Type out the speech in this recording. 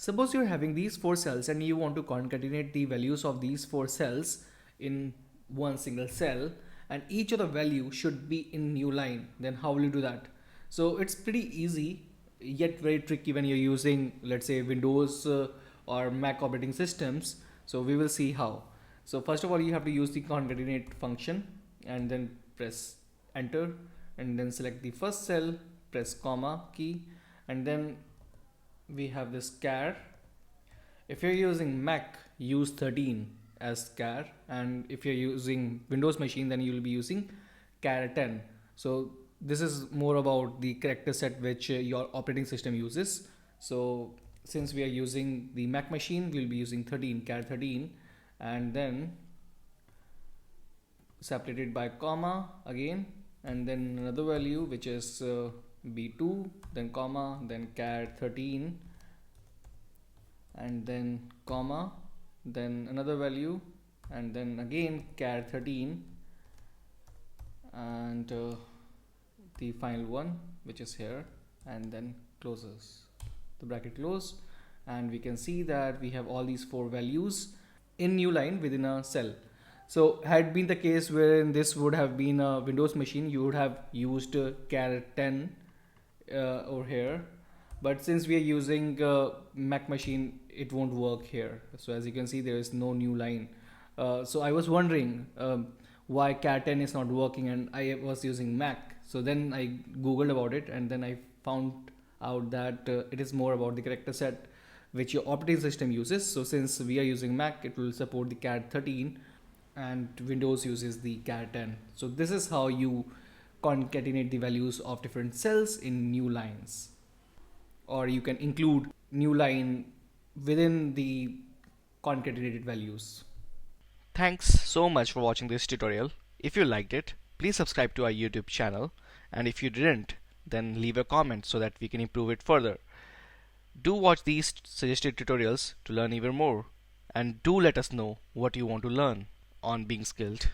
Suppose you're having these four cells and you want to concatenate the values of these four cells in one single cell, and each of the value should be in new line. Then how will you do that? So it's pretty easy, yet very tricky when you're using, let's say, Windows or Mac operating systems. So we will see how. So first of all, you have to use the concatenate function and then press enter, and then select the first cell, press comma key, and then we have this char. If you're using Mac, use 13 as char, and if you're using Windows machine, then you'll be using char 10. So this is more about the character set which your operating system uses. So since we are using the Mac machine, we'll be using 13, char 13, and then separated by comma again, and then another value which is b2, then comma, then char 13, and then comma, then another value, and then again char 13, and the final one which is here, and then closes the bracket close, and we can see that we have all these four values in new line within a cell. So had been the case wherein this would have been a Windows machine, you would have used char 10 over here, but since we are using Mac machine, it won't work here. So as you can see, there is no new line. So I was wondering why char 10 is not working, and I was using Mac. So then I googled about it, and then I found out that it is more about the character set which your operating system uses. So since we are using Mac, it will support the char 13, and Windows uses the char 10. So this is how you concatenate the values of different cells in new lines, or you can include new line within the concatenated values. Thanks so much for watching this tutorial. If you liked it, please subscribe to our YouTube channel, and if you didn't, then leave a comment so that we can improve it further. Do watch these suggested tutorials to learn even more, and do let us know what you want to learn on Being Skilled.